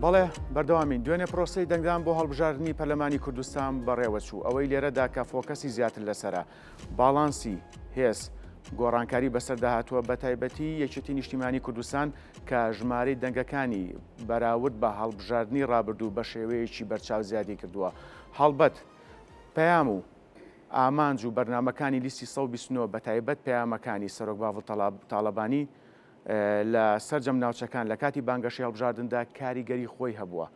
بەڵێ بەردەوامین دوێنێ پرۆسەی دەنگدان بۆ هەڵبژاردننی پەرلەمانی کوردستان بەڕێوەچوو ئەوەی لێرەدا کە فۆکەسی زیاتر لەسرە باڵانسی هێز گۆڕانکاری بەسەردا هاتووە بە تایبەتی یەکێتی نیشتیمانی کوردستان کە ژمارەی دەنگەکانی بەراورد بە هەڵبژاردننی ڕابردوو بە شێوەیەکی بەرچاو زیادی کردووە. هەڵبەت پەیام و ئامانج و بەرنامەکانی لیستی 129 بە تایبەت پەیامەکانی سەرۆک باڤڵ تاڵەبانی لە سەرجەم ناوچەکان لە کاتی بانگەشەی هەڵبژاردندا کاریگەری خۆی هەبووە.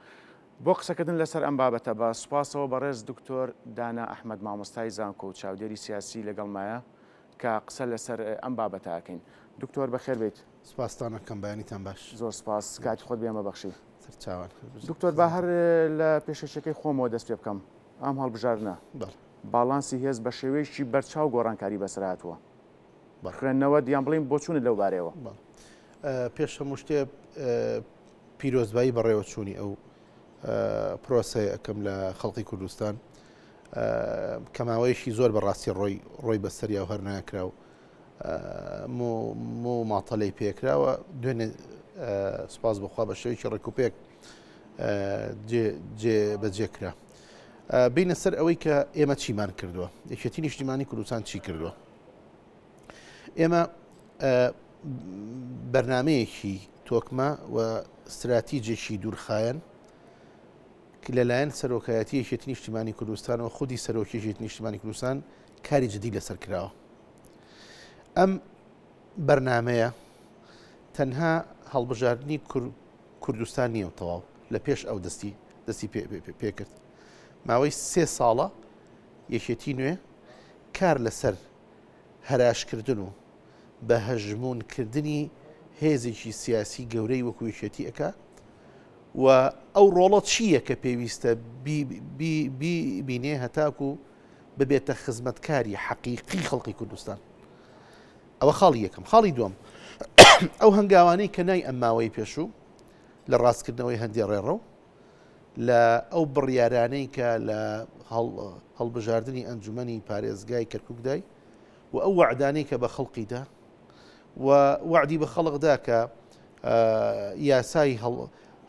بۆ قسەکردن لەسەر ئەم بابەتە بە سوپاسەوە بەڕێز دکتۆر دانا ئەحمەد مامۆستای زانکۆ و چاودێری سیاسی لەگەڵمایە کە قسە لەسەر ئەم بابەتە ئەکەین. دکتۆر بەخێر بێت. سپاستانەکەم بەیانیتان باش. زۆر سپاس کاتی خۆت بێمە بەخشی. چاوان دکتۆر با هەر لە پێشەچەکەی خۆمەوە دەست پێ بکەم ئەم هەڵبژاردنە باڵانسی هێز بە شێوەیەکی بەرچاو گۆڕانکاری بەسەر هاتووە. بەخوێندنەوە دیان بڵین بۆ چوونت لەو بارەوە. پێش هەموو شتێ پیرۆزبایی بەڕێوەچوونی ئەو پرۆسەیە ئەەکەم لە خەڵکی کوردستان کەماوەیەشی زۆر بەڕاستی ڕۆی بەسەریا و هەر ناکرا و ماتەڵی پێکراوە دوێنێ سپاس بخوا بە شێوەیەکی ڕێکوپێک بەجێکرا. بینە سەر ئەوەی کە ئێمە چیمان کردووە یەکێتی نیشتیمانی کوردستان چی کردووە. ئێمە بەرنمەیەکی تۆکمە و استراتیجێکی دوورخایەن کە لەلایەن سەرۆکایەتی یەکێتی نیشتیمانی کوردستان و خودی سەرۆکی یەکێتی نیشتیمانی کوردستان کاری جدی لەسەر کراوە. ئەم بەرنمەیە تەنها هەڵبژاردننی کوردستان نییە و تەواو لە پێش ئەو دەستی پێکرد. ماوەی 3 ساڵە یەکێتی نوێ کار لەسەر هەراشکردن و بە هەژمونکردنی هێزێکی سیاسی گەورەی وەکو یەکێتی ئەکا و ئەو ڕۆڵە چییە کە پێویستە بینێ هەتاکو ببێتە خزمەتکاری حەقیقی خەڵکی کوردستان. ئەوە خاڵی یەکەم. خاڵی دووەم ئەو هەنگاوانەی کە نای ئەم ماوەی پێشوو لە ڕاستکردنەوەی هەندێ ڕێڕەو لە ئەو بڕیارانەی کە لە هەڵبژاردننی ئەنجومەنی پارێزگای کەرکووکدای و ئەو وعدانەی کە بە خەڵقیدا و وعدی بە خەڵقدا کە یاسای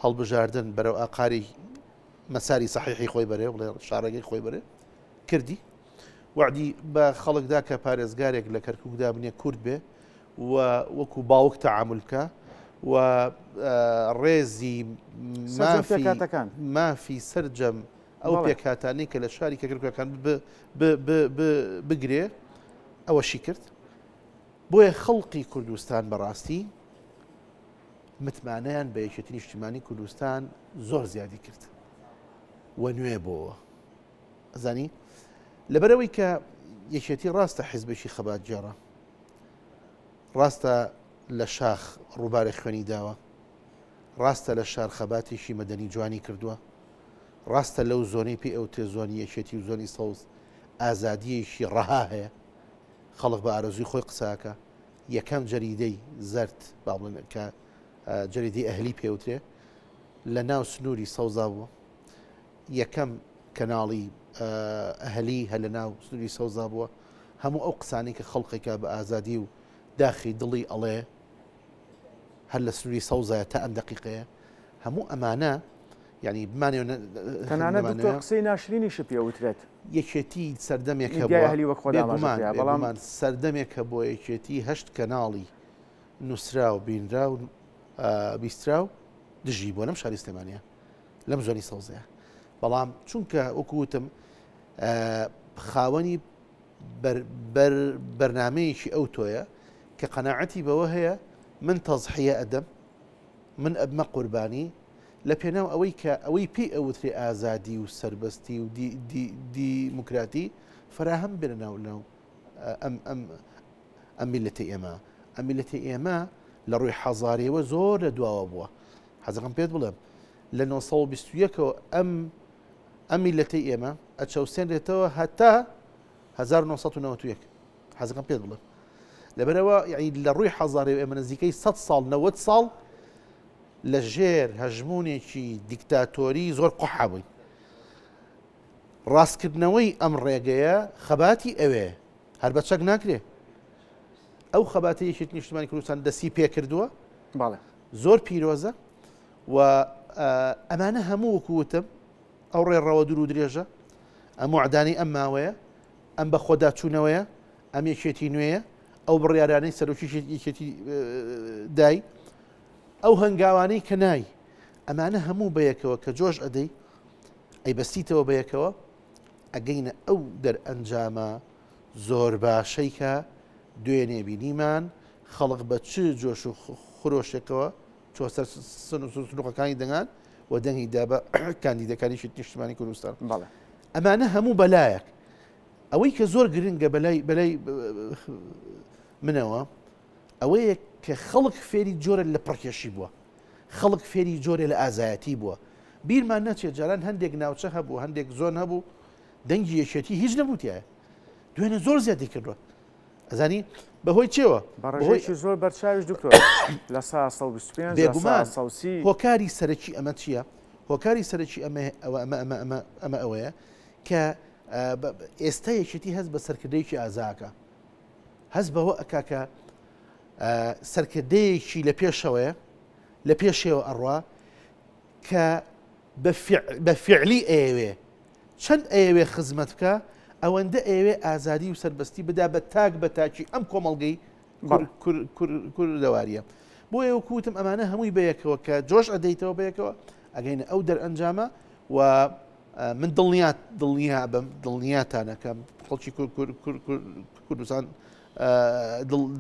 هەڵبژاردن بەرەو ئاقاری مەساری سەحیحی خۆی بەرێ بڵێ شارەگەی خۆی بەرێ کردی. وعدی بە خەڵکدا کە پارێزگارێک لە کەرکووکدا بنێ کورد بێ و وەکو باوک تەعاملکە و ڕێزی مافی سەرجەم ئەو پێکهاتانەی کە لە شاری کەرکووکەکان بگرێ ئەوەشی کرد. بۆیە خەڵقی کوردستان بەڕاستی متمانەیان بە یەکێتی نیشتیمانی کوردستان زۆر زیادی کرد و نوێ بۆەوە. ئەزانی لەبەرەوەی کە یەکێتی ڕاستە حیزبێکی خەباتجێڕە، ڕاستە لە شاخ ڕووبارە خوێنی داوە، ڕاستە لە شار خەباتێکی مەدەنی جوانی کردووە، ڕاستە لەو زۆنەی پێ ئەو تێ زۆنی یەکێتی و زۆنی سەوز ئازادیەکی ڕەها هەیە خەڵک بە ئارەزوی خۆی قساکە. یەکەم جەریدەی زەرد با بڵێن کە جەریدەی ئەهلی پێوترێ لە ناو سنووری سەوزا بووە. یەکەم کەناڵی ئەهلی هە لە ناو سنووری سەوزا بووە. هەموو ئەو قسانەی کە خەڵقێکە بە ئازادی و داخی دڵی ئەڵێ هەر لە سنووری سەوزایە تا ئەم دەقیقەیە هەموو ئەمانە یعنی بمانێ تەنانەت قسەی ناشرینیش پێوترێت. یەکێتی سەردەمێکە بەڵام سەردەمێکە بۆ یەکێتی 8 کەناڵی نووسرا و بینرا و بیسترا و دژی بۆ لەم شاری سلێمانیە لەم زۆنی سەوزەیە. بەڵام چونکە وەکووتم خاوەنی بەرنمەیەکی ئەو تۆیە کە قەناعەتی بەوە هەیە من تەزحیە ئەدەم من ئەبمە قوربانی لە پێناو ئەوەی کە ئەوەی پێی ئەوترێ ئازادی و سربەستی و دیموکراتی فراهەم بێنە ناو ئەم میلەتی ئێمە. ئەم میلەتی ئێمە لە ڕووی حەزارەوە زۆر لە دواوە بووە. حەزەکەم پێت بڵێم لە 1920ەوە ئەم میلەتی ئێمە ئەچەوسێنرێتەوە هەتا 1991 حەزەکەم پێت بڵێم. لەبەرەوە یعنی لە ڕووی حەزارەوە ئێمە نزیکەی 100 ساڵ 90 ساڵ لە ژێر هەژمونێکی دیکتاتۆری زۆر قوحا بووین. ڕاستکردنەوەی ئەم ڕێگەیە خەباتی ئەوێ هەر بە چەک ناکرێ. ئەو خەباتی یەکێتی نیشتیمانی کوردستان دەستی پێ کردووە زۆر پیرۆزە و ئەمانە هەموو وەکووتم ئەو ڕێڕەوە دوور و درێژە ئەم وعدانی ئەم ماوەیە ئەم بە خۆدا چوونەوەیە ئەم یەکێتی نوێیە ئەو بڕیارانەی سەرۆکی یەکێتی دای ئەو هەنگاوانەی کە نای ئەمانە هەموو بەیەکەوە کە جۆش ئەدەی ئەیبەستیتەوە بەیەکەوە ئەگەینە ئەو دەرئەنجامە زۆر باشەی کە دوێنێ بینیمان خەڵق بە چ جۆش و خرۆشێکەوە چۆ سەر سنووقەکانی دەنگان و دەنگیدا بە کاندیدەکانیشت نیشتمانی کوردستان ئەمانە هەموو بەلایەک ئەوەی کە زۆر گرنگە بەلای منەوە ئەوەیە کە خەڵک فێری جۆرە لە پڕکێشی بووە خەڵک فێری جۆرێ لە ئازایەتی بووە بیرمان نەچێت جاران هەندێک ناوچە هەبوو هەندێک زۆن هەبوو دەنگی یەکێتی هیچ نەبووتیایە دوێنێ زۆر زیادی کردووە ئەزانی بەهۆی چێوە بەڕێژێکی زۆر بەرچاویش دکتۆر لە سا 25 بێگومان هۆکاری سەرەکی ئەمە چییە؟ هۆکاری سەرەکی ئەمە ئەوەیە کە ئێستا یەکێتی هەست بە سەرکردەیەکی ئازاکە هەست بەوە ئەکاکە سەرکردەیەکی لە پێشەوەیە لە پێشەوە ئەڕوا کە بە فعلی ئەوێ چەند ئەوێ خزمەت بکە ئەوەندە ئەوێ ئازادی و سربەستی بدا بە تاک بە تاکی ئەم کۆمەڵگەی کوردەواریە بۆ ئێوە کوتم ئەمانە هەمووی بەیەکەوە کە جۆش ئەدەیتەوە بەیەکەوە ئەگەینە ئەو دەرئەنجامە و من دڵنیا بم دڵنیاتانەکەم خەڵکی کوردستان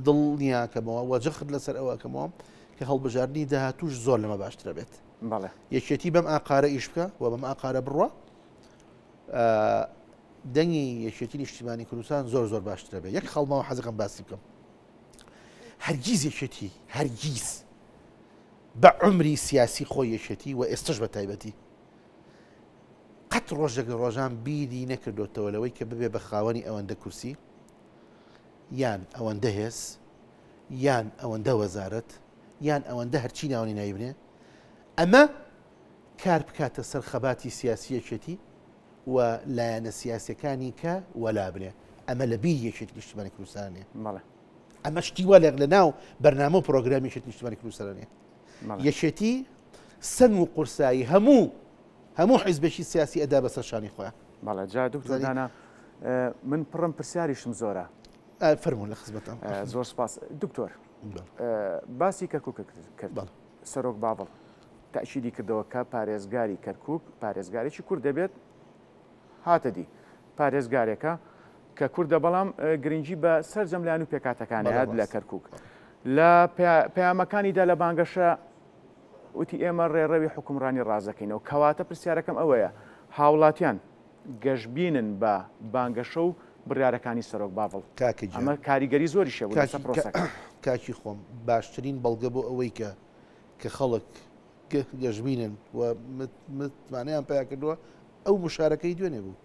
دڵنیاکەمەوە وەجەخت لەسەر ئەوەکەمەوە کە هەڵبژاردننی داهاتوش زۆر لەمە باشترە بێت یەکێتی بەم ئاقارە ئیش بکە و بەم ئاقارە بڕوە دەنگی یەکێتی نیشتیمانی کوردستان زۆر باشترە بێت یەک خەڵمەوە حەزەکەم باسی بکەم هەرگیز یەکێتی هەرگیز بە عمری سیاسی خۆی یەکێتی و ئێستش بە تایبەتی قەت ڕۆژێک ڕۆژان بیری نەکردوتەوە لەوەی کە ببێ بە خاوەنی ئەوەندە کورسی یان ئەوەندە هێز یان ئەوەندە وەزارەت یان ئەوەندە هەرچی ناوەنی نایبنێ ئەمە کار بکاتە سەر خەباتی سیاسی یەکێتی و لایەنە سیاسەکانی کە وەلا بنێ ئەمە لە بیر یەکێتی نیشتیمانی کوردستانە ئەمە شتی وەلێک لە ناو بەرنامە و پرۆگرامی یەکێتی نیشتیمانی کوردستانە یەکێتی سەن و قورسایی هەموو حیزبێکی سیاسی ئەدا بەسەر شانی خۆیان بەڵێ جا دکتۆر دانا من پڕم پرسیاریشم زۆرە فەرموون لە خزمەتم زۆر سپاس دکتۆر باسی کەرکووک کرد سەرۆک بابڵ تەشیری کردەوە کە پارێزگاری کەرکووک پارێزگارێکی کورد دەبێت هاتە دی پارێزگارێکە کە کووردە بەڵام گرنگی بە سەرجەم لایەن و پێکاتەکانی هات لە کەرکووک لە پەیامەکانیدا لە بانگەشە وتی ئێمە ڕێڕەوی حکومڕانی ڕازەکەینەوە کەواتە پرسیارەکەم ئەوەیە هاوڵاتیان گەشتبینن بە بانگەشە و بڕیارەکانی سەرۆک باڵ ئەمە کاریگەری زۆری شێ کاکی خۆم باشترین بەڵگە بۆ ئەوەی کە خەڵک گەشتبینن و متمانەیان پیا کردووە ئەو مشارەکەی دوێنێ بوو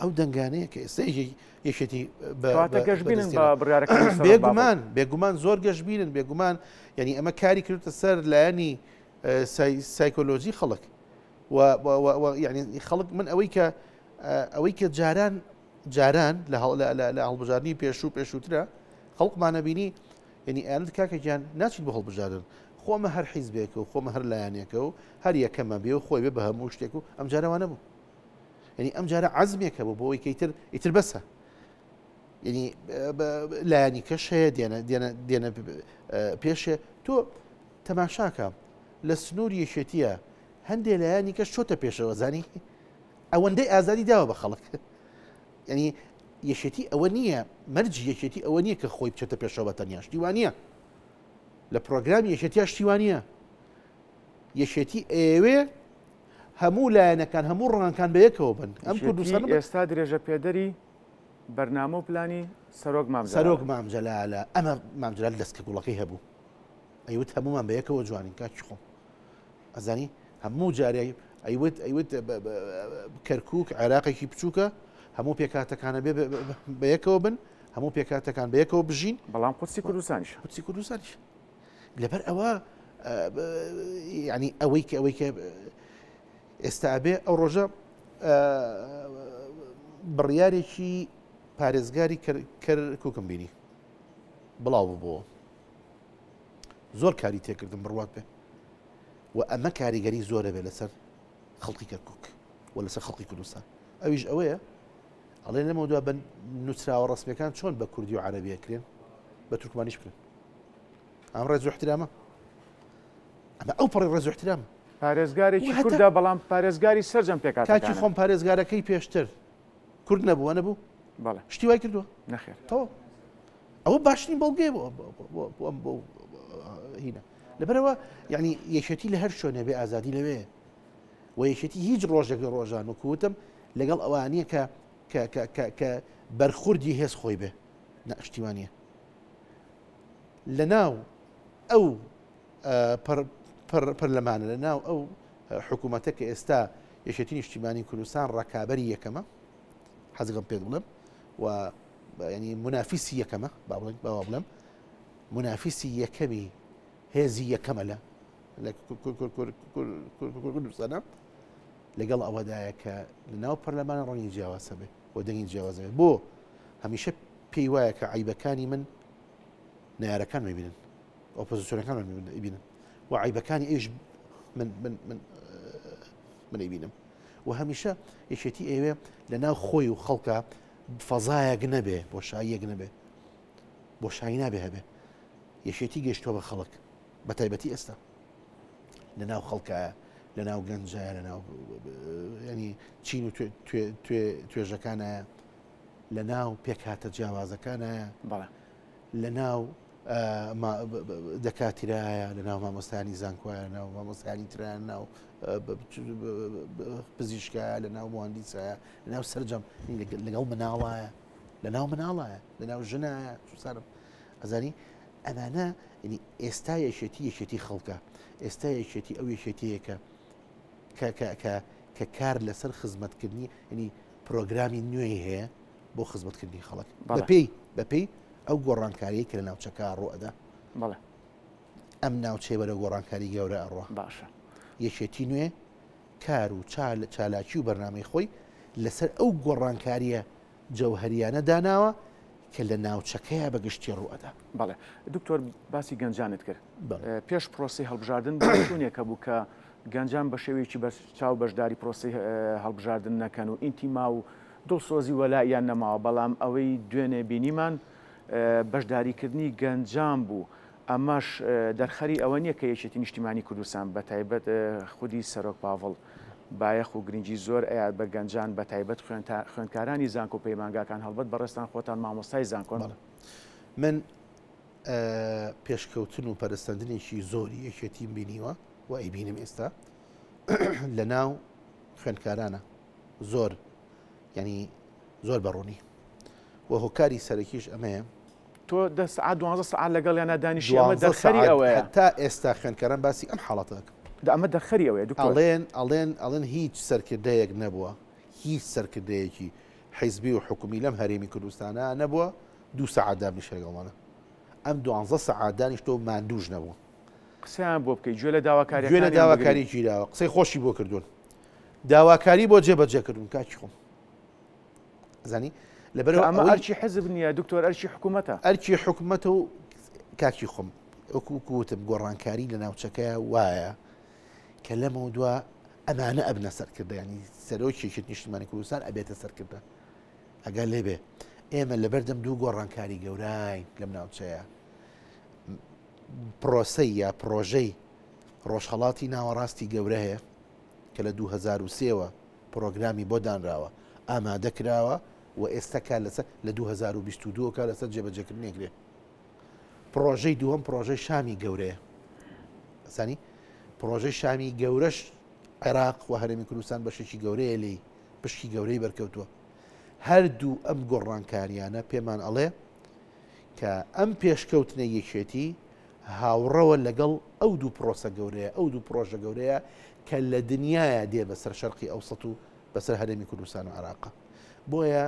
ئەو دەنگانەیە کە ئێستا یەکێتی گەشتبینن بە بڕیارەکانی بێگومان زۆر گەشتبینن بێگومان یعنی ئەمە کاری کردوتە سەر لایەنی سایکۆلۆژی خەڵک یعنی خەڵک من ئەوەی کە جاران لە هەڵبژاردننی پێشووترە خەڵقمانە بینی یعنی ئەیانت کاکەگیان ناچیت بە هەڵبژاردن خۆمە هەر حیزبێکە و خۆمە هەر لایەنێکە و هەر یەکەمە بێ و خۆی بێ بە هەموو شتێک و ئەم جارەوانە بوو یعنی ئەم جارە عەزمێکە بوو بۆ ئەوەی کە ئیتر بەسە یعنی لایەنی کەش هەیە دێنە پێشێ تۆ تەماشاکە لە سنووری یەکێتیە هەندێک لایەنی کەش چۆتە پێشەوە زانی ئەوەندەی ئازادی داوە بە خەڵک ینی یەکێتی ئەوە نییە مەرجی یەکێتی ئەوە نییە کە خۆی بچێتە پێشەوە بە تەنیا شتیوانە لە پرۆگرامی یەکێتیا شتیوانە یەکێتی ئێوێ هەموو لایەنەکان هەموو ڕەنگەکان بە یەکەوە بن ئەم کوردستان ئێستا درێژە پێدەری بەرنامە و پلانی سەرۆک مامجەلالە ئەمە مامجلال دەستکە گوڵەکەی هەبوو ئەیوت هەمومان بە یەکەوە جوانین کاکی خۆم ئەزانی هەموو جارێ ئەیوت کەرکووک عێراقێکی بچووکە هەموو پێکاتەکانە بێ بە یەکەوە بن هەموو پێکاتەکان بە یەکەوە بژین بەڵام قوتسی کوردستانیش لەبەر ئەوە ینی ئەوەی کە ئێستا بێ ئەو ڕۆژە بڕیارێکی پارێزگاری کەرکووکم بینی بڵاو بووبەوە زۆر کاری تێکردم بڕوات بێ و ئەمە کاریگەری زۆرە بێ لەسەر خەڵکی کەرکک و لەسەر خەڵکی کوردستان ئەویش ئەوەیە ئەڵێ لەمە دووە بە نووسراوە ڕسمیەکان چۆن بە کوردی و عەرەبیەکرێن بە تورکمانیش بکرێن ئەم ڕێز و احترامە ئەمە ئەو پەڕی ڕێز و احترامە پارێزگارێکی کووردا بەڵام پارێزگاری سەرجەم پێکات کاکی خۆم پارێزگارەکەی پێشتر کورد نەبووە نەبوو بەڵێ شتی وای کردووە نەخێر تەواو ئەوە باشترین بەڵگەی بۆ هینە لەبەرەوە یعنی یەکێتی لە هەر شوێنێ بێ ئازادی لەوێ و یەکێتی هیچ ڕۆژێک لە ڕۆژان وەکوتم لەگەڵ ئەوانیە کە بەرخوردی هێز خۆی بێ نەشتیوانیە لە ناو ئەو پەرلەمانە لە ناو ئەو حکوومەتە کە ئێستا یەکێتی نیشتیمانی کوردستان ڕکابەری یەکەمە حەزگەم پێ بڵێم و ینی منافیسی یەکەمە باوا بڵێم منافیسی یەکەمی هێزی یەکەمە لە کوردستانە لەگەڵ ئەوەدایە کە لە ناو پەرلەمانە ڕەنگی جیاوازە بێ و دەنگی جیاوازە بێت بۆ هەمیشە پێی وایە کە عیبەکانی من نارەکان میبینن ئۆپۆزیسیۆنەکان میبینن و عیبەکانی ئێش من ئەیبینم و هەمیشە یەکێتی ئێوێ لە ناو خۆی و خەڵکە فەزایەک نەبێ بۆشاییەک نەبێ بۆشایی نابێ هەبێ یەکێتی گەشتووە بە خەڵک بە تایبەتی ئێستا لە ناو خەڵکایە لە ناو گەنجایە لە ناو ینی چین و توێژەکانایە لە ناو پێکهاتە جیاوازەکانایە لە ناو دەکاتیرایە لە ناو مامۆستانی زانکۆیە لە ناو مامۆستانی ترایە ناو پزیشکایە لە ناو مهندیسایە لە ناو سەرجەم لەگەڵ مناڵایە لە ناو مناڵایە لە ناو ژنایە سارم ئەزانی ئەمانە ینی ئێستا یەکێتی خەڵکە ئێستا یەکێتی ئەو یەکێتیەکە کە کار لەسەر خزمەتکردنی ینی پرۆگرامی نوێی هەیە بۆ خزمەتکردنی خەڵک بەپێی ئەو گۆڕانکاریە کە لە ناوچەکە ڕۆئەدا ئەم ناوچەی بەرە گۆڕانکاری گەورە ئەڕۆ باشە یەکێتی نوێ کار و چالاکی و بەرنامەی خۆی لەسەر ئەو گۆڕانکاریە جەوهریانە داناوە کە لە ناوچەکەیە بەگشتی ڕوئەدا بەڵێ دکتۆر باسی گەنجانت کرد پێش پرۆسی هەڵبژاردن شوونێکە بوو کە گەنجان بە شێوەیەکی بەس چاو بەشداری پرۆسی هەڵبژاردن نەکەن و ئینتیما و دڵسۆزی وەلایان نەماوە بەڵام ئەوەی دوێنێ بینیمان بەشداریکردنی گەنجان بوو ئەمەش دەرخەری ئەوە نییە کە یەکێتی نیشتیمانی کوردستان بە تایبەت خودی سەرۆک پاڤڵ بایەخ و گرنگی زۆر ئەیات بە گەنجان بە تایبەت خوێندکارانی زانکۆ و پەیمانگاکان هەڵبەت بەڕێستان خۆتان مامۆستای زانکۆن من پێشکەوتن و پەرستاندنێکی زۆری یەکێتیم بینیوە و ئەیبینم ئێستا لە ناو خوێندکارانە زۆر ینی زۆر بەڕوونی و هۆکاری سەرەکیش ئەمەیە تۆ 12 سعات لەگەڵ یانە دانیشی ئەمە دەرخەری ئەوەیە تا ئێستا خوێندکاران باسی ئەم حاڵەتەکە ئەمە دەرخەری ئەوەیە ئەڵێن هیچ سەرکردەیەک نەبووە هیچ سەرکردەیەکی حیزبی و حکومی لەم هەرێمی کوردستانە نەبووە 2 سعات دابنیشە لەگەڵمانە ئەم 12 سعات دانیشتۆ ماندووش نەبووە قسەیان بۆ بکەیت گوێ لە داواکاری گوێ لە داواکاری گیراوە قسەی خۆشی بۆ کردوون داواکاری بۆ جێبەجێکردون کاکی خۆم زانی لەبەرەوە ئەمە ئەرچی حزب نییە دکتۆر ئەرچی حکوومەتە ئەرچی حکوومەتە و کاکی خۆم وەکووتم گۆڕانکاری لە ناوچەکەیە وایە کە لەمە دووە ئەمانە ئەبنە سەرکردە ینی سەرۆکیێکی نیشتیمانی کوردستان ئەبێتە سەرکردە ئەگەر لێبێ ئێمە لەبەردەم دوو گۆڕانکاری گەورای لەم ناوچەیە پرۆسەی یا پرۆژەی ڕۆژهەڵاتی ناوەڕاستی گەورە هەیە کە لە 2023ەوە پرۆگرامی بۆ دانراوە ئامادەکراوە و ئێستاکە لەسەر لە 2022 کە لەسەر جێبەجێکردنێکرێ پرۆژەی دووەم پرۆژەی شامی گەورەیە ئەسانی پرۆژەی شامی گەورەش عێراق و هەرێمی کوردستان بەشێکی گەورەیە لێی پشکی گەورەی بەرکەوتووە هەردوو ئەم گۆڕانکاریانە پێمان ئەڵێ کە ئەم پێشکەوتنە یەکێتی هاوڕەوە لەگەڵ ئەو دوو پرۆسە گەورەیە ئەو دوو پرۆژە گەورەیە کە لە دنیاە دێ بەسەر شەرقی ئەوسەط و بەسەر هەرێمی کوردستان و عێراقە بۆیە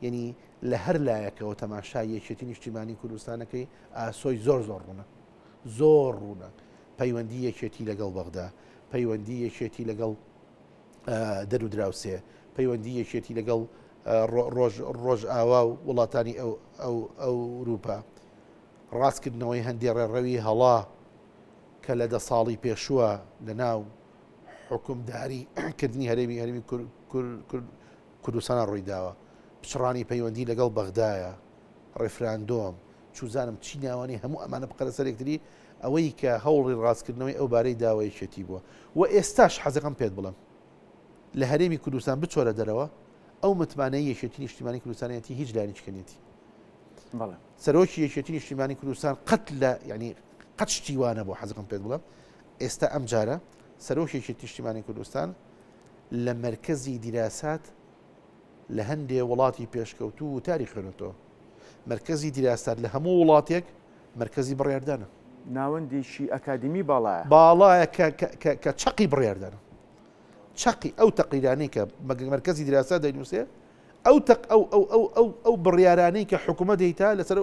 ینی لە هەر لایەکەوە تەماشای یەکێتی نیشتیمانی کوردستانەکەی ئاسۆی زۆر ڕوونە پەیوەندی یەکێتی لەگەڵ بەغدا پەیوەندی یەکێتی لەگەڵ دەرو دراوسێ پەیوەندی یەکێتی لەگەڵ ڕۆژ ئاوا و وڵاتانی ئەوروپا ڕاستکردنەوەی هەندێک ڕێڕەوی هەڵا کە لە 10 ساڵی پێشووە لە ناو حکومداریکردنی هەرێمی کوردستانە ڕوویداوە پچڕانی پەیوەندی لەگەڵ بەغدایە ڕێفراندۆم چوزانم چی ناوانی هەموو ئەمانە بقەرە سەرێکتری ئەوەی کە هەوڵی ڕاستکردنەوەی ئەو بارەی داوایەتی بووە و ئێستاش حەزەکەم پێت بڵم لە هەرێمی کوردستان بچۆرە دەرەوە ئەو متمانەی یەکێتی نیشتیمانی کوردستانەتی هیچ لایەنیچکەنێتی سەرۆکی یەکێتی نیشتیمانی کوردستان قەت لە ینی قەت شتیوانە بۆ حەزەکەم پێت بڵم ئێستا ئەم جارە سەرۆکی یەکێتی نیشتیمانی کوردستان لە مەرکەزی دیراسات لە هەندێ وڵاتی پێشکەوتوو و تاری خوێنێتەوە مرکزی دیراسات لە هەموو وڵاتێک مرکزی بڕیاردانە ناوەندێکی ئەکادمی باڵایە کە چەقی بڕیاردانە چەقی ئەو تەقیرانەی کە مرکزی دیراسات دەینووسێ ئەو بڕیارانەی کە حکوومە دەیتا لەسەر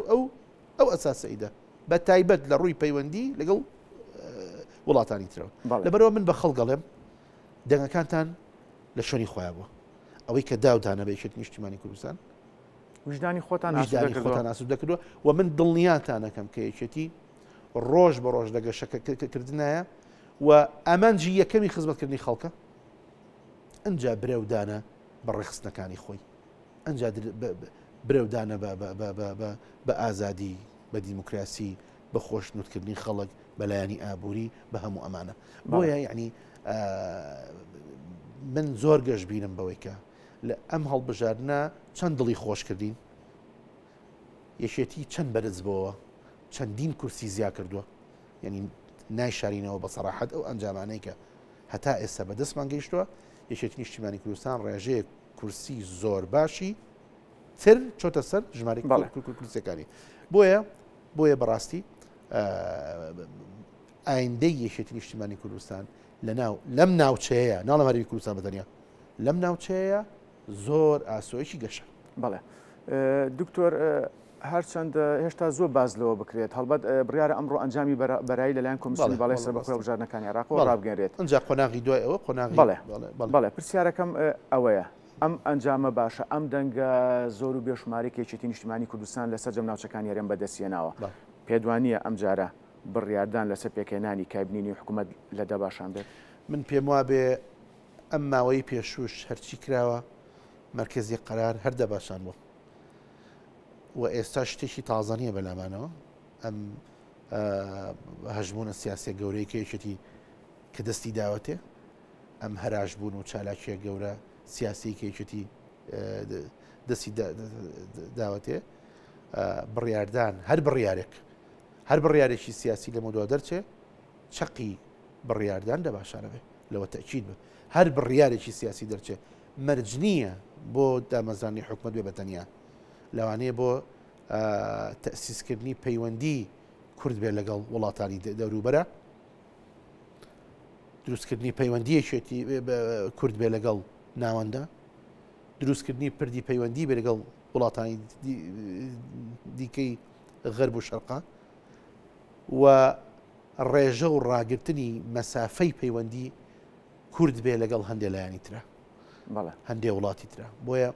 ئەو ئەساسەیدا بە تایبەت لە ڕووی پەیوەندی لەگەڵ وڵاتانی ترەوە لەبەرەوە من بە خەڵگەڵێم دەنگەکانتان لە شوێنی خۆیان بووە ئەوەی کە داودانە بە یەکێتی نیشتیمانی کوردستان وجدانی خۆتان ئاسوودە کردووە و من دڵنیاتانەکەم کە یەکێتی ڕۆژ بە ڕۆژ لە گەشەکردنایە و ئەمانجی یەکەمی خزمەتکردنی خەڵکە ئەنجا برەودانە بە ڕێخستنەکانی خۆی ئەنجا برەودانە بە ئازادی بە دیموکراسی بە خۆشنودکردنی خەڵک بەلایانی ئابووری بە هەموو ئەمانە بۆیە یعنی من زۆر گەشت بینم بەوەی کە لە ئەم هەڵبژاردنە چەند دڵی خۆش کردین یەکێتی چەند بەرز بۆەوە چەندین کورسی زیا کردووە یعنی نایشارینەوە بە سەراحەت ئەو ئەنجامانەی کە هەتا ئێستا بەدەستمان گەیشتووە یەکێتی نیشتیمانی کوردستان ڕێژەیە کورسی زۆر باشی تر چۆتە سەر ژمارەی کورسەکانی بۆیە بەڕاستی ئایندەی یەکێتی نیشتیمانی کوردستان لەم ناوچەیە ناڵە هەرێمی کوردستان بەتەنیا لەم ناوچەیە زۆر ئاسۆیەکی گەشە بەڵێ دکتۆر هەرچەند هێشتا زۆر باز لەوە بکرێت هەڵبەت بڕیارە ئەمڕۆ ئەنجامی بەرایی لەلایەن کۆمیسیۆنی باڵای سەربەخۆی هەڵبژاردنەکانی عێراقەوە ڕابگەنرێت ئەنجا قۆناغی دوای ئەوە قۆناغی بەڵێ پرسیارەکەم ئەوەیە ئەم ئەنجامە باشە ئەم دەنگە زۆر و بێشمارێک یەکێتی نیشتیمانی کوردستان لەسەر جەم ناوچەکانی هەرێم بەدەستهێناوە پێدوانیە ئەم جارە بڕیاردان لەسەر پێکهێنانی کابینی حکوومەت لەدە باشان بێت من پێم وا بێ ئەم ماوەی پێشوش هەرچی کراوە مرکزی قەرار هەردە باشان بوو و ئێستا شتێکی تازانیە بەلامانەوە ئەم هەژبوونە سیاسی گەورەی کە یەکێتی کە دەستی داوەتێ ئەم هەراش بوون و چالاکیە گەورە سیاسی کە یەکێتی دەستی داوەتێ بڕیاردان هەر بڕیارێکی سیاسی لە مۆدووە دەرچێ چەقی بڕیاردان دەباشانە بێ لەوە تەکید بە هەر بڕیارێکی سیاسی دەرچێ مەرج نییە بۆ دامەزرانی حکومەت بێ بەتەنیا لەوانەیە بۆ تەسیسکردنی پەیوەندی کورد بێ لەگەڵ وڵاتانی دەوروبەرە دروستکردنی پەیوەندیەکێتی کورد بێ لەگەڵ ناوەندە دروستکردنی پردی پەیوەندی بێ لەگەڵ وڵاتانی دیکەی غەرب و شەرقا و ڕێژە و ڕاگررتنی مەسافەی پەیوەندی کورد بێ لەگەڵ هەندێک لایانی ترە هەندێ وڵاتی ترە بۆیە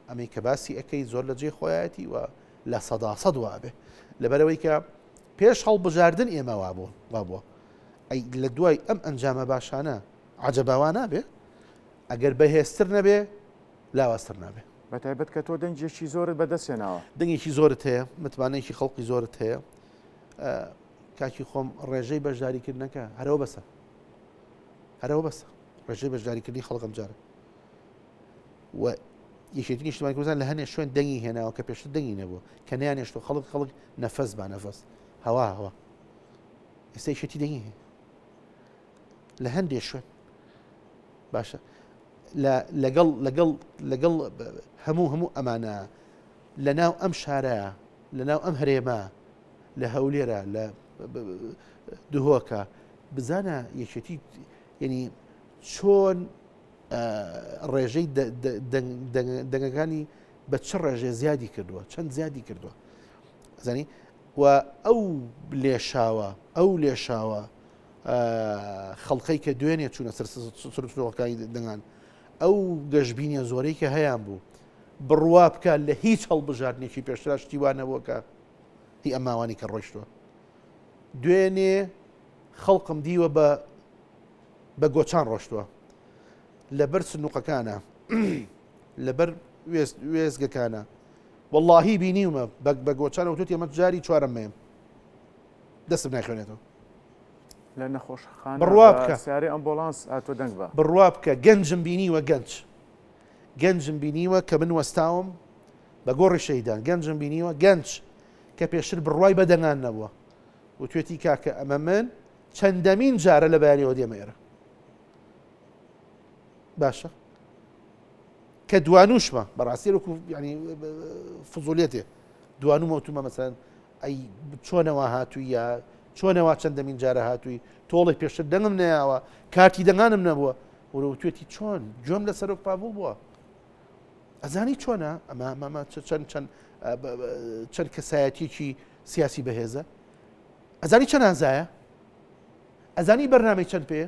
ئەمەی کە باسی ئەەکەی زۆر لە جێ خۆیەتی و لە سەداسەد وابێ لەبەرەوەی کە پێش هەڵبژاردن ئێمە وابووە ئەی لە دوای ئەم ئەنجامە باشانە عەجەباوا نابێ ئەگەر بەهێزتر نەبێ لاوازتر نابێ بەتایبەت کە تۆ دەنگێکی زۆرت بەدەستێناوە دەنگێکی زۆرت هەیە متمانەیەکی خەڵکی زۆرت هەیە کاکی خۆم ڕێژەی بەشداریکردنەکە هەرەوە بەسە ڕێژەی بەشداریکردنی خەڵکم جارە و یەکێتی نیشتیمانی کوردستان لە هەنێ شوێن دەنگی هێناوە کە پێشتر دەنگی نەبووە کە نەیانێشتۆ خەڵک نەفەس با نەفەس هەوا ئێستا یەکێتی دەنگی هەیە لە هەندێک شوێن باشە لەگەڵ هەموو ئەمانە لە ناو ئەم شارەیە لە ناو ئەم هەرێمە لە هەولێرە لە دهۆکە بزانە یەکێتی ینی چۆن ڕێژەی دەنگەکانی بە چ ڕێژێ زیادی کردووە چەند زیادی کردووە زانی و ئەو لێشاوە خەڵقەی کە دوێنێ چوونە سەرۆکانی دەنگان ئەو گەشتبینیە زۆرەی کە هەیان بوو بڕوا بکە لە هیچ هەڵبژاردنێکی پێشترا شتیوانەبووە کە هی ئەماوانی کە ڕۆیشتووە دوێنێ خەڵقم دیوە بە گۆچان ڕۆشتووە لەبەر سنووقەکانە لەبەر وێزگەکانە واللهی بینیومە بە گۆچانە وتوت ئێمە جاری چوارەم مێم دەستم ناخوێنێتەوە لە نەخۆشخانە بڕوا بکە سیارەی ئەمبۆلانس هاتۆ دەنگ بە بڕوا بکە گەنجم بینیوە گەنجم بینیوە کە من وەستاوم بە گۆڕی شەیدان گەنجم بینیوە گەنج کە پێشتر بڕوای بەدەنگان نەبووە و توێتی کاکە ئەمە من چەندەمین جارە لە بەیانیەوە دێمە ئێرە باشە کە دوانوشمە بەڕاستی وەکو ینی فزولیێتێ دوانومە وتومە مەسەن ئەی چۆنەوە هاتووی یا چۆنەوە چەندەمین جارە هاتووی تۆڵی پێشتر دەنگم نەیاوە کاتی دەنگانم نەبووە وەرە توێتی چۆن گوێم لە سەرۆک پابوو بووە ئەزانی چۆنە ئەمە چەند کەسایەتێکی سیاسی بەهێزە ئەزانی چەند ئازایە ئەزانی بەرنامەی چەند پێ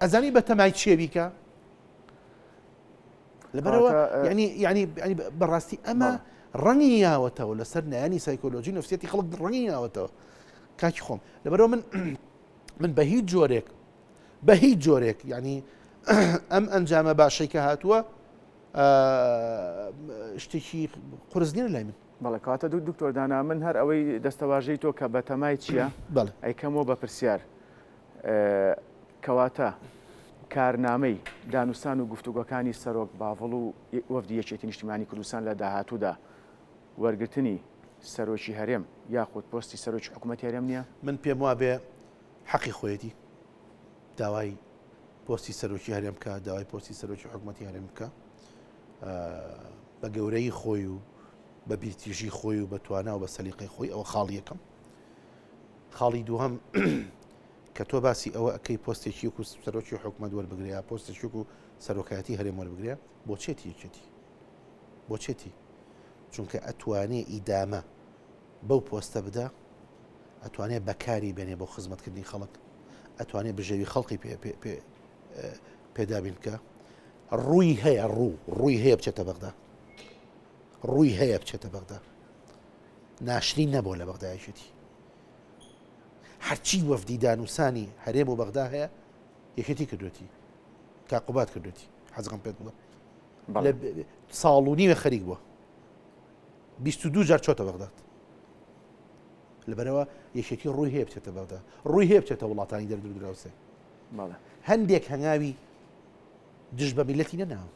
ئەزانی بە تەمای چێویکە لەبەرەوە ینی بەڕاستی ئەمە ڕەنگی یاوەتەوە لەسەر نایانی سایکۆلۆژی نفسیەتی خەڵک ڕەنگی یاوەتەوە کاکی خۆم لەبەرەوە من بە هیچ جۆرێک ینی ئەم ئەنجامە باشەی کە هاتووە شتێکی قورس نیە لای من بەڵێ کاتە دکتۆر دانا من هەر ئەوەی دەستەواژەی تۆ کە بە تەمای چییە ئەیکەمەوە بە پرسیار کەواتە کارنامەی دانوستان و گفتوگۆکانی سەرۆک باڤڵ و وەفدی یەکێتی نیشتیمانی کوردستان لە داهاتوودا وەرگرتنی سەرۆکی هەرێم یاخود پۆستی سەرۆکی حکوومەتی هەرێم نییە من پێم وابێ حەقی خۆیەتی داوای پۆستی سەرۆکی هەرێم بکە داوای پۆستی سەرۆکی حکوومەتی هەرێم بکە بە گەورەی خۆی و بە بیرتیژی خۆی و بە توانە و بە سەلیقەی خۆی ئەوە خاڵی یەکەم خاڵی دووهەم کە تۆ باسی ئەوە ئەەکەی پۆستێکی و سەرۆکی حکوومەت وەربگریا پۆستێکی و سەرۆکایەتی هەرێم وەربگریا بۆ چێتی یەکێتی بۆ چێتی چونکە ئەتوانێ ئیدامە بەو پۆستە بدە ئەتوانێت بەکاری بێنێ بۆ خزمەتکردنی خەڵک ئەتوانێت بژێوی خەڵقی پێدابین بکە ڕووی هەیە ڕووی هەیە بچێتە بەغدا ڕووی هەیە بچێتە بەغدا ناشرین نەبوو لە بەغدایەتی هەرچی وەفدی دانووسانی هەرێم و بەغدا هەیە یەکێتی کردوێتی تاقوبات کردوێتی حەزەکەم پێت بڵێ ساڵ و نیوە خەریک بووە 22 جار چۆتە بەغداد لەبەرەوە یەکێتی ڕووی هەیە بچێتە بەغدا ڕووی هەیە بچێتە وڵاتانی دەردراوسێ هەندێک هەنگاوی دژ بە میلەتی نەناوە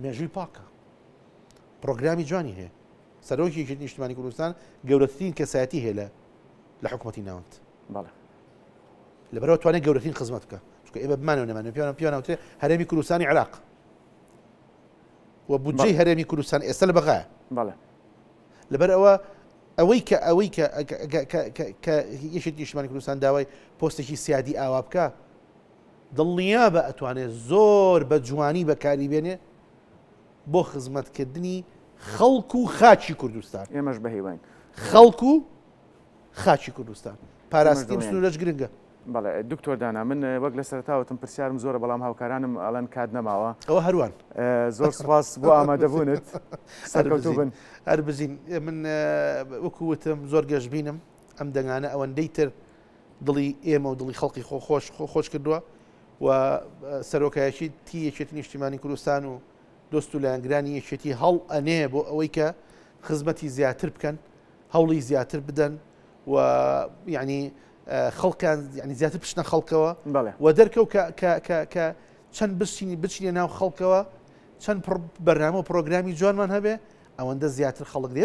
مێژووی پاکە پرۆگرامی جوانی هەیە سەرۆکی یەکێتی نیشتیمانی کوردستان گەورەترین کەسایەتی هەیە لە حکوومەتی ناوەند لەبەرەوە توانێت گەورەترین خزمەت بکە چونکە ئێمە بمانەوە نەمانێت پیاناوترێ هەرێمی کوردستانی عێراق و بودجەی هەرێمی کوردستان ئێستا لە بەغایە لەبەر ئەوەی کە یەکێتی نیشتیمانی کوردستان داوای پۆستێکی سیادی ئاوا بکە دڵنیا بە ئەتوانێت زۆر بە جوانی بەکاری بێنێ بۆ خزمەتکردنی خەڵک و خاچی کوردستان ئێمەش بەهێوان خەڵک و خاچی کوردستان پاراستیم سنوورەش گرنگە بەڵێ دکتۆر دانا من وەک لە سەرتاوتم پرسیارم زۆرە بەڵام هاوکارانم ئەڵەن کات نەماوە ئەوە هەروان زۆر سپاس بۆ ئامادەبوونت سەرکەوتوو بن هەر بزین من وەکووتم زۆر گەشتبینم ئەم دەنگانە ئەوەندەی تر دڵی ئێمە و دڵی خەڵقی خۆش کردووە و سەرۆکایەتی یەکێتی نیشتیمانی کوردستان و دۆست و لایەنگرانی یەکێتی هەڵ ئەنێ بۆ ئەوەی کە خزمەتی زیاتر بکەن هەوڵی زیاتر بدەن و یعنی خەڵکان ینی زیاتر پشتە خەڵکەوە و دەرکەوت کە چەند بچینە ناو خەڵکەوە چەند بەرنامە و پرۆگرامی جوانمان هەبێ ئەوەندە زیاتر خەڵک دێ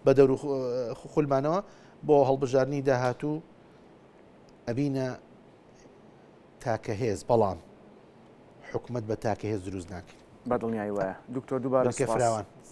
بە دەور خولمانەوە بۆ هەڵبژارنی داهاتوو ئەبینە تاکە هێز بەڵام حکومت بە تاکە هێز دروست ناکرێت بەدڵنیایی وایە دکتۆر دووبارە فراوان